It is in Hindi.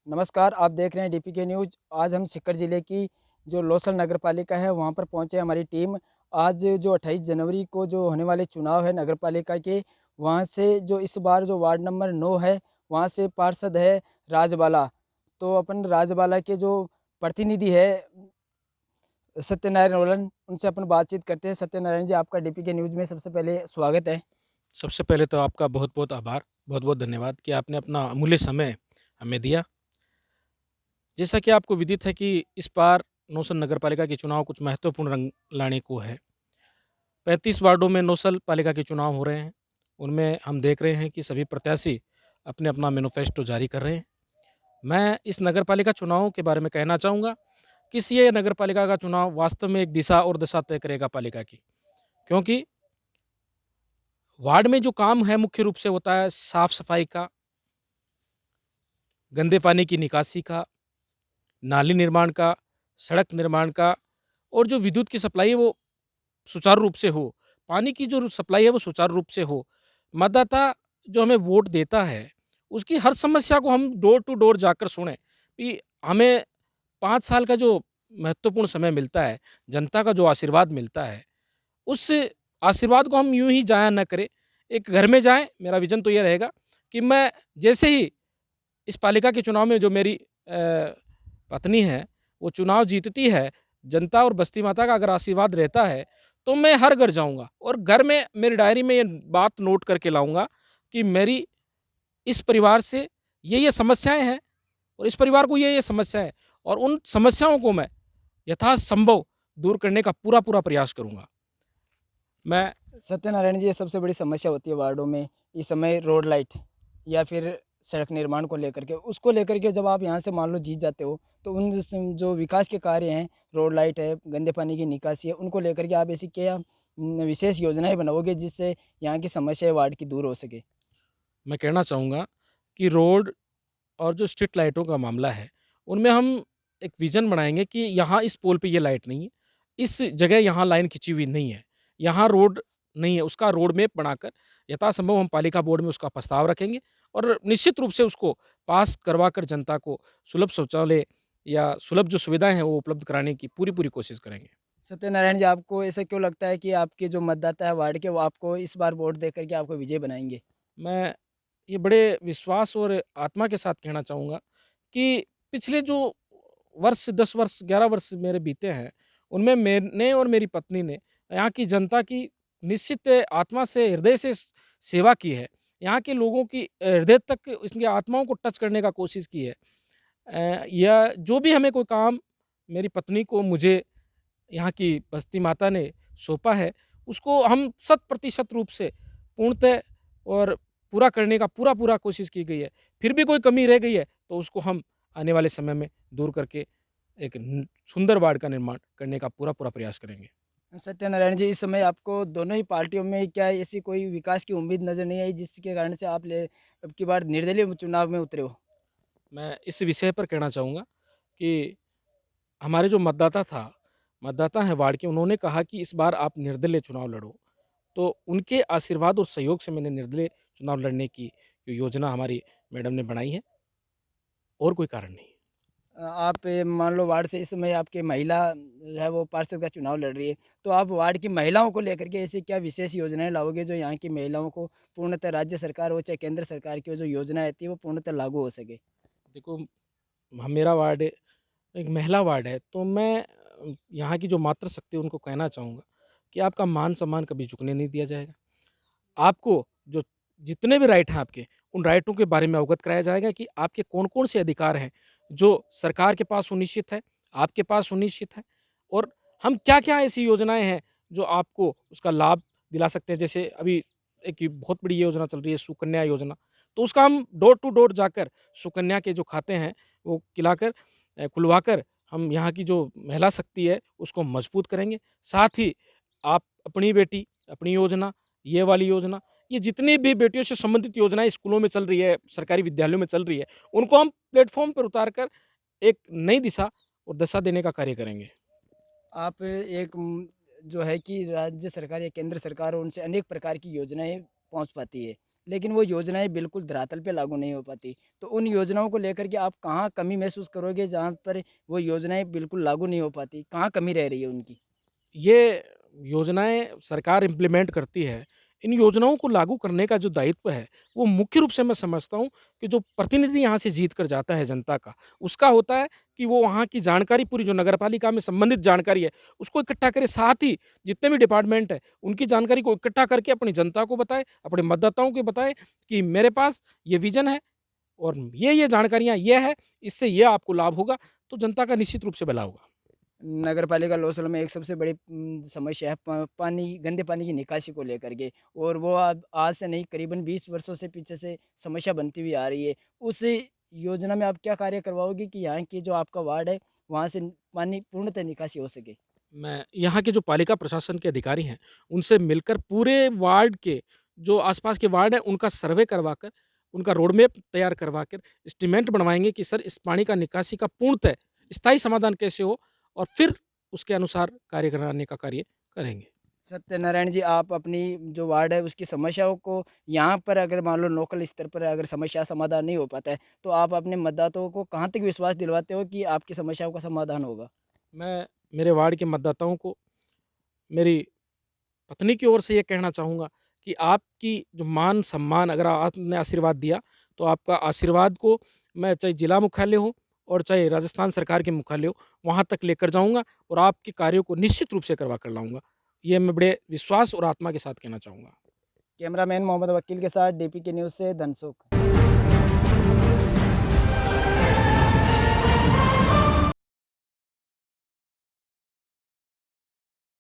नमस्कार, आप देख रहे हैं डीपीके न्यूज़। आज हम सीकर ज़िले की जो लोसल नगर पालिका है, वहाँ पर पहुँचे हमारी टीम। आज जो 28 जनवरी को जो होने वाले चुनाव है नगर पालिका के, वहाँ से जो इस बार जो वार्ड नंबर 9 है, वहाँ से पार्षद है राजबाला। तो अपन राजबाला के जो प्रतिनिधि है सत्यनारायण रोलन, उनसे अपन बातचीत करते हैं। सत्यनारायण जी, आपका डीपीके न्यूज़ में सबसे पहले स्वागत है। सबसे पहले तो आपका बहुत-बहुत आभार, बहुत-बहुत धन्यवाद कि आपने अपना अमूल्य समय हमें दिया। जैसा कि आपको विदित है कि इस बार नौसल नगर पालिका के चुनाव कुछ महत्वपूर्ण रंग लाने को है। 35 वार्डों में नौसल पालिका के चुनाव हो रहे हैं। उनमें हम देख रहे हैं कि सभी प्रत्याशी अपने-अपना मैनिफेस्टो जारी कर रहे हैं। मैं इस नगर पालिका चुनाव के बारे में कहना चाहूँगा कि ये नगर पालिका का चुनाव वास्तव में एक दिशा और दशा तय करेगा पालिका की। क्योंकि वार्ड में जो काम है मुख्य रूप से होता है साफ-सफाई का, गंदे पानी की निकासी का, नाली निर्माण का, सड़क निर्माण का और जो विद्युत की सप्लाई है वो सुचारू रूप से हो, पानी की जो सप्लाई है वो सुचारू रूप से हो। मतदाता जो हमें वोट देता है, उसकी हर समस्या को हम डोर टू डोर जाकर सुनें कि हमें 5 साल का जो महत्वपूर्ण समय मिलता है, जनता का जो आशीर्वाद मिलता है, उस आशीर्वाद को हम यूँ ही ज़ाया ना करें। एक घर में जाएँ, मेरा विज़न तो ये रहेगा कि मैं जैसे ही इस पालिका के चुनाव में जो मेरी पत्नी है, वो चुनाव जीतती है, जनता और बस्ती माता का अगर आशीर्वाद रहता है, तो मैं हर घर जाऊँगा और घर में मेरी डायरी में ये बात नोट करके लाऊँगा कि मेरी इस परिवार से ये समस्याएँ हैं और इस परिवार को ये समस्या है और उन समस्याओं को मैं यथासंभव दूर करने का पूरा-पूरा प्रयास करूँगा। मैं सत्यनारायण जी, ये सबसे बड़ी समस्या होती है वार्डों में इस समय रोड लाइट या फिर सड़क निर्माण को लेकर के। उसको लेकर के जब आप यहाँ से मान लो जीत जाते हो, तो उन जो विकास के कार्य हैं, रोड लाइट है, गंदे पानी की निकासी है, उनको लेकर के आप ऐसी क्या विशेष योजनाएँ बनाओगे जिससे यहाँ की समस्या वार्ड की दूर हो सके? मैं कहना चाहूँगा कि रोड और जो स्ट्रीट लाइटों का मामला है, उनमें हम एक विज़न बनाएँगे कि यहाँ इस पोल पे ये लाइट नहीं है, इस जगह यहाँ लाइन खींची हुई नहीं है, यहाँ रोड नहीं है, उसका रोड मैप बनाकर यथासंभव हम पालिका बोर्ड में उसका प्रस्ताव रखेंगे और निश्चित रूप से उसको पास करवा कर जनता को सुलभ शौचालय या सुलभ जो सुविधाएँ हैं, वो उपलब्ध कराने की पूरी-पूरी कोशिश करेंगे। सत्यनारायण जी, आपको ऐसा क्यों लगता है कि आपके जो मतदाता है वार्ड के, वो आपको इस बार वोट देकर के आपको विजयी बनाएँगे? मैं ये बड़े विश्वास और आत्मा के साथ कहना चाहूँगा कि पिछले जो वर्ष 10 वर्ष 11 वर्ष मेरे बीते हैं, उनमें मैंने और मेरी पत्नी ने यहाँ की जनता की निश्चित आत्मा से, हृदय से सेवा की है। यहाँ के लोगों की हृदय तक इसकी आत्माओं को टच करने का कोशिश की है। या जो भी हमें कोई काम मेरी पत्नी को मुझे यहाँ की बस्ती माता ने सौंपा है, उसको हम शत प्रतिशत रूप से पूर्णतः और पूरा करने का पूरा-पूरा कोशिश की गई है। फिर भी कोई कमी रह गई है, तो उसको हम आने वाले समय में दूर करके एक सुंदर वार्ड का निर्माण करने का पूरा-पूरा प्रयास करेंगे। सत्यनारायण जी, इस समय आपको दोनों ही पार्टियों में क्या ऐसी कोई विकास की उम्मीद नज़र नहीं आई जिसके कारण से आप अब की बार निर्दलीय चुनाव में उतरे हो? मैं इस विषय पर कहना चाहूँगा कि हमारे जो मतदाता हैं वार्ड के, उन्होंने कहा कि इस बार आप निर्दलीय चुनाव लड़ो। तो उनके आशीर्वाद और सहयोग से मैंने निर्दलीय चुनाव लड़ने की जो योजना हमारी मैडम ने बनाई है और कोई कारण नहीं। आप मान लो वार्ड से इस समय आपकी महिला जो है वो पार्षद का चुनाव लड़ रही है, तो आप वार्ड की महिलाओं को लेकर के ऐसी क्या विशेष योजनाएँ लाओगे जो यहाँ की महिलाओं को पूर्णतः राज्य सरकार हो चाहे केंद्र सरकार की जो योजनाएँ आती है वो पूर्णतः लागू हो सके? देखो, मेरा वार्ड एक महिला वार्ड है, तो मैं यहाँ की जो मातृशक्ति है उनको कहना चाहूँगा कि आपका मान-सम्मान कभी झुकने नहीं दिया जाएगा। आपको जो जितने भी राइट हैं आपके, उन राइटों के बारे में अवगत कराया जाएगा कि आपके कौन-कौन से अधिकार हैं, जो सरकार के पास सुनिश्चित है, आपके पास सुनिश्चित है और हम क्या-क्या ऐसी योजनाएँ हैं, जो आपको उसका लाभ दिला सकते हैं। जैसे अभी एक ये बहुत बड़ी योजना चल रही है सुकन्या योजना, तो उसका हम डोर टू डोर जाकर सुकन्या के जो खाते हैं, वो खुलवाकर हम यहाँ की जो महिला शक्ति है, उसको मजबूत करेंगे। साथ ही आप अपनी बेटी, अपनी योजना, ये वाली योजना, ये जितनी भी बेटियों से संबंधित योजनाएँ स्कूलों में चल रही है, सरकारी विद्यालयों में चल रही है, उनको हम प्लेटफ़ॉर्म पर उतार कर एक नई दिशा और दशा देने का कार्य करेंगे। आप एक जो है कि राज्य सरकार या केंद्र सरकार उनसे अनेक प्रकार की योजनाएँ पहुँच पाती है। लेकिन वो योजनाएँ बिल्कुल धरातल पे लागू नहीं हो पाती। तो उन योजनाओं को लेकर के आप कहाँ कमी महसूस करोगे जहाँ पर वो योजनाएँ बिल्कुल लागू नहीं हो पाती? कहाँ कमी रह रही है उनकी? ये योजनाएँ सरकार इम्प्लीमेंट करती है। इन योजनाओं को लागू करने का जो दायित्व है, वो मुख्य रूप से मैं समझता हूँ कि जो प्रतिनिधि यहाँ से जीत कर जाता है जनता का, उसका होता है कि वो वहाँ की जानकारी पूरी जो नगरपालिका में संबंधित जानकारी है, उसको इकट्ठा करे। साथ ही जितने भी डिपार्टमेंट है, उनकी जानकारी को इकट्ठा करके अपनी जनता को बताए, अपने मतदाताओं को बताए कि मेरे पास ये विज़न है और ये जानकारियाँ ये है, इससे ये आपको लाभ होगा, तो जनता का निश्चित रूप से भला होगा। नगर पालिका लोसल में एक सबसे बड़ी समस्या है पानी गंदे पानी की निकासी को लेकर के और वो अब आज से नहीं करीबन 20 वर्षों से पीछे से समस्या बनती हुई आ रही है। उस योजना में आप क्या कार्य करवाओगे कि यहाँ की जो आपका वार्ड है वहाँ से पानी पूर्णतः निकासी हो सके? मैं यहाँ के जो पालिका प्रशासन के अधिकारी हैं, उनसे मिलकर पूरे वार्ड के जो आस-पास के वार्ड हैं, उनका सर्वे करवाकर, उनका रोड मैप तैयार करवाकर एस्टीमेट बनवाएँगे कि सर इस पानी का निकासी का पूर्णतः स्थायी समाधान कैसे हो और फिर उसके अनुसार कार्य कराने का कार्य करेंगे। सत्यनारायण जी, आप अपनी जो वार्ड है उसकी समस्याओं को यहाँ पर अगर मान लो लोकल स्तर पर अगर समस्या समाधान नहीं हो पाता है, तो आप अपने मतदाताओं को कहाँ तक विश्वास दिलवाते हो कि आपकी समस्याओं का समाधान होगा? मैं मेरे वार्ड के मतदाताओं को मेरी पत्नी की ओर से ये कहना चाहूँगा कि आपकी जो मान-सम्मान अगर आपने आशीर्वाद दिया, तो आपका आशीर्वाद को मैं चाहे जिला मुख्यालय हो और चाहे राजस्थान सरकार के मुख्यालय हो, वहाँ तक लेकर जाऊँगा और आपके कार्यों को निश्चित रूप से करवा कर लाऊँगा। ये मैं बड़े विश्वास और आत्मा के साथ कहना चाहूँगा। कैमरामैन मोहम्मद वकील के साथ डीपीके न्यूज़ से धनसुख।